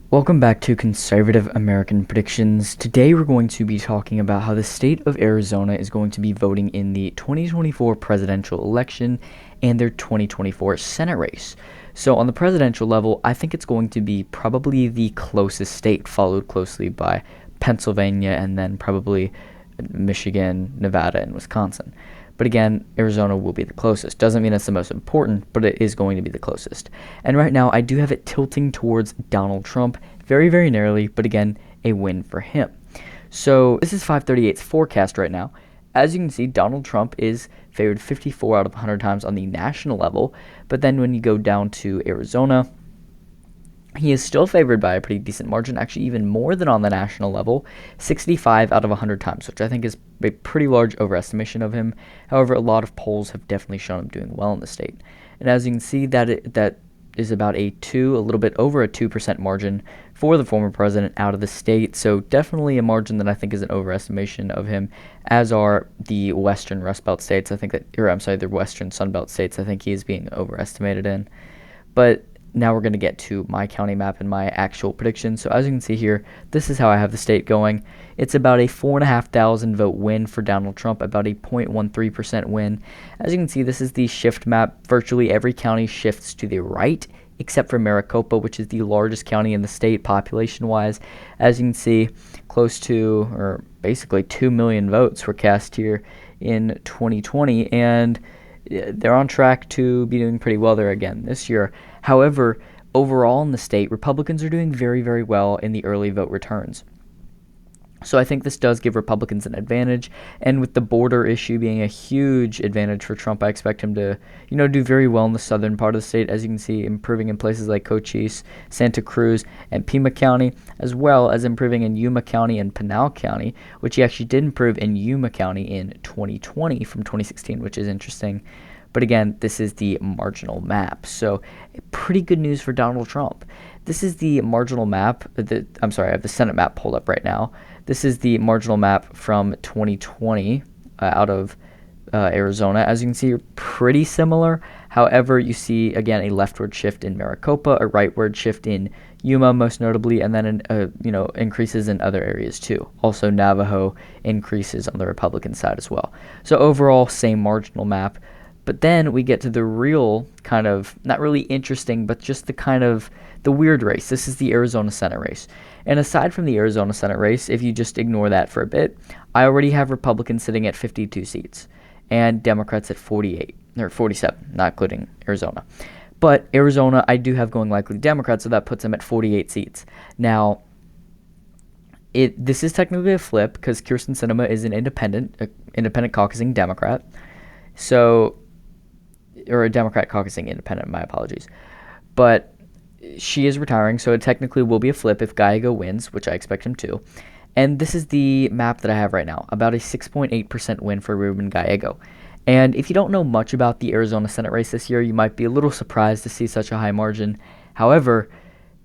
Welcome back to Conservative American Predictions. Today we're going to be talking about how the state of Arizona is going to be voting in the 2024 presidential election and their 2024 Senate race. So, on the presidential level, I think it's going to be probably the closest state, followed closely by Pennsylvania and then probably Michigan, Nevada, and Wisconsin. But again, Arizona will be the closest. Doesn't mean it's the most important, but it is going to be the closest. And right now, I do have it tilting towards Donald Trump very, very narrowly, but again, a win for him. So this is 538's forecast right now. As you can see, Donald Trump is favored 54 out of 100 times on the national level, but then when you go down to Arizona, he is still favored by a pretty decent margin, actually even more than on the national level, 65 out of 100 times, which I think is a pretty large overestimation of him. However, a lot of polls have definitely shown him doing well in the state. And as you can see, that is about a little bit over a 2% margin for the former president out of the state. So definitely a margin that I think is an overestimation of him, as are the Western Rust Belt states. The Western Sun Belt states. I think he is being overestimated in. But now we're going to get to my county map and my actual predictions. So as you can see here, this is how I have the state going. It's about a 4,500 vote win for Donald Trump, about a 0.13% win. As you can see, this is the shift map. Virtually every county shifts to the right, except for Maricopa, which is the largest county in the state population-wise. As you can see, close to, or basically 2 million votes were cast here in 2020, and they're on track to be doing pretty well there again this year. However, overall in the state, Republicans are doing very, very well in the early vote returns. So I think this does give Republicans an advantage, and with the border issue being a huge advantage for Trump, I expect him to, do very well in the southern part of the state, as you can see, improving in places like Cochise, Santa Cruz, and Pima County, as well as improving in Yuma County and Pinal County, which he actually did improve in Yuma County in 2020 from 2016, which is interesting. But again, this is the marginal map. So pretty good news for Donald Trump. This is the marginal map. I have the Senate map pulled up right now. This is the marginal map from 2020 out of Arizona. As you can see, pretty similar. However, you see, again, a leftward shift in Maricopa, a rightward shift in Yuma, most notably, and then, increases in other areas too. Also, Navajo increases on the Republican side as well. So overall, same marginal map. But then we get to the real kind of, not really interesting, but just the weird race. This is the Arizona Senate race. And aside from the Arizona Senate race, if you just ignore that for a bit, I already have Republicans sitting at 52 seats and Democrats at 48, or 47, not including Arizona. But Arizona, I do have going likely Democrats, so that puts them at 48 seats. Now, this is technically a flip because Kyrsten Sinema is an independent caucusing Democrat. So, or a Democrat caucusing independent, my apologies. But she is retiring, so it technically will be a flip if Gallego wins, which I expect him to. And this is the map that I have right now, about a 6.8% win for Ruben Gallego. And if you don't know much about the Arizona Senate race this year, you might be a little surprised to see such a high margin. However,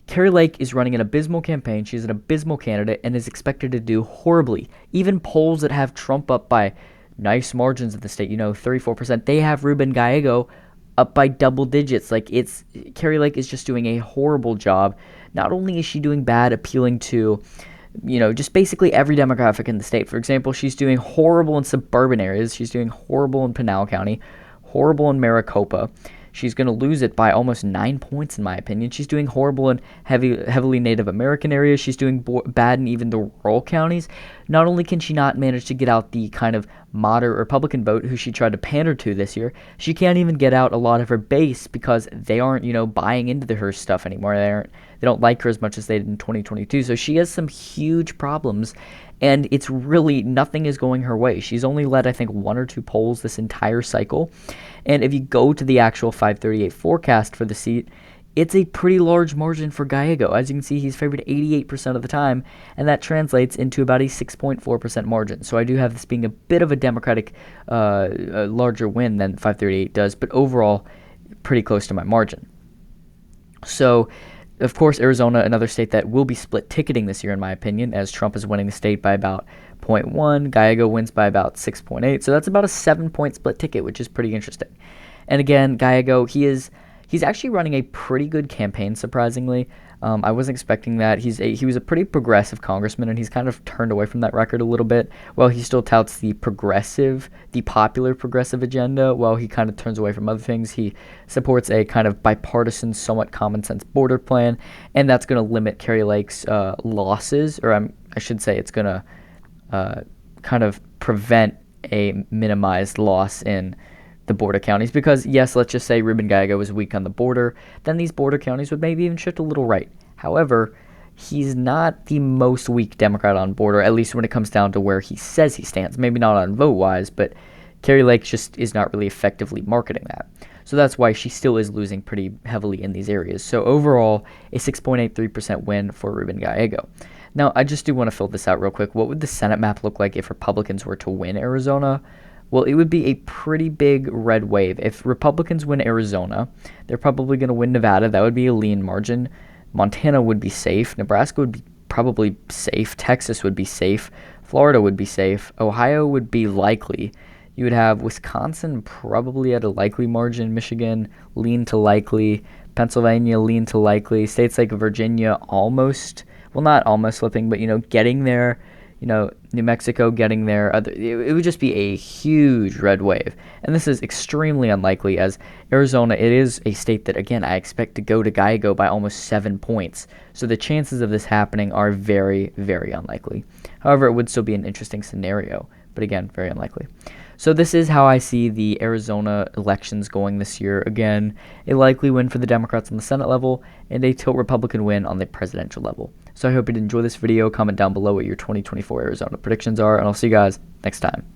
Kari Lake is running an abysmal campaign. She's an abysmal candidate and is expected to do horribly. Even polls that have Trump up by nice margins in the state, 34%, they have Ruben Gallego up by double digits. Kari Lake is just doing a horrible job. Not only is she doing bad appealing to, just basically every demographic in the state. For example, she's doing horrible in suburban areas. She's doing horrible in Pinal County, horrible in Maricopa. She's going to lose it by almost 9 points, in my opinion. She's doing horrible in heavily Native American areas. She's doing bad in even the rural counties. Not only can she not manage to get out the kind of moderate Republican vote who she tried to pander to this year, she can't even get out a lot of her base because they aren't, buying into her stuff anymore. They don't like her as much as they did in 2022. So she has some huge problems, and it's really nothing is going her way. She's only led, I think, 1 or 2 polls this entire cycle. And if you go to the actual 538 forecast for the seat, it's a pretty large margin for Gallego. As you can see, he's favored 88% of the time, and that translates into about a 6.4% margin. So I do have this being a bit of a Democratic, larger win than 538 does, but overall, pretty close to my margin. So, of course, Arizona, another state that will be split ticketing this year, in my opinion, as Trump is winning the state by about 0.1, Gallego wins by about 6.8. So that's about a 7-point split ticket, which is pretty interesting. And again, Gallego, he's actually running a pretty good campaign, surprisingly. I wasn't expecting that. He was a pretty progressive congressman, and he's kind of turned away from that record a little bit. While he still touts the popular progressive agenda, while he kind of turns away from other things, he supports a kind of bipartisan, somewhat common sense border plan, and that's going to limit Kari Lake's losses, or I should say, it's going to kind of prevent a minimized loss in the border counties, because yes, let's just say Ruben Gallego was weak on the border, then these border counties would maybe even shift a little right. However, he's not the most weak Democrat on border, at least when it comes down to where he says he stands. Maybe not on vote wise, but Kari Lake just is not really effectively marketing that. So that's why she still is losing pretty heavily in these areas. So overall, a 6.83% win for Ruben Gallego. Now, I just do want to fill this out real quick. What would the Senate map look like if Republicans were to win Arizona? Well, it would be a pretty big red wave. If Republicans win Arizona, they're probably going to win Nevada. That would be a lean margin. Montana would be safe. Nebraska would be probably safe. Texas would be safe. Florida would be safe. Ohio would be likely. You would have Wisconsin probably at a likely margin. Michigan, lean to likely. Pennsylvania, lean to likely. States like Virginia, almost. Well, not almost slipping, but, getting there. New Mexico getting there. It would just be a huge red wave. And this is extremely unlikely, as Arizona, it is a state that, again, I expect to go to Gallego by almost 7 points. So the chances of this happening are very, very unlikely. However, it would still be an interesting scenario, but again, very unlikely. So this is how I see the Arizona elections going this year. Again, a likely win for the Democrats on the Senate level, and a tilt Republican win on the presidential level. So I hope you did enjoy this video. Comment down below what your 2024 Arizona predictions are, and I'll see you guys next time.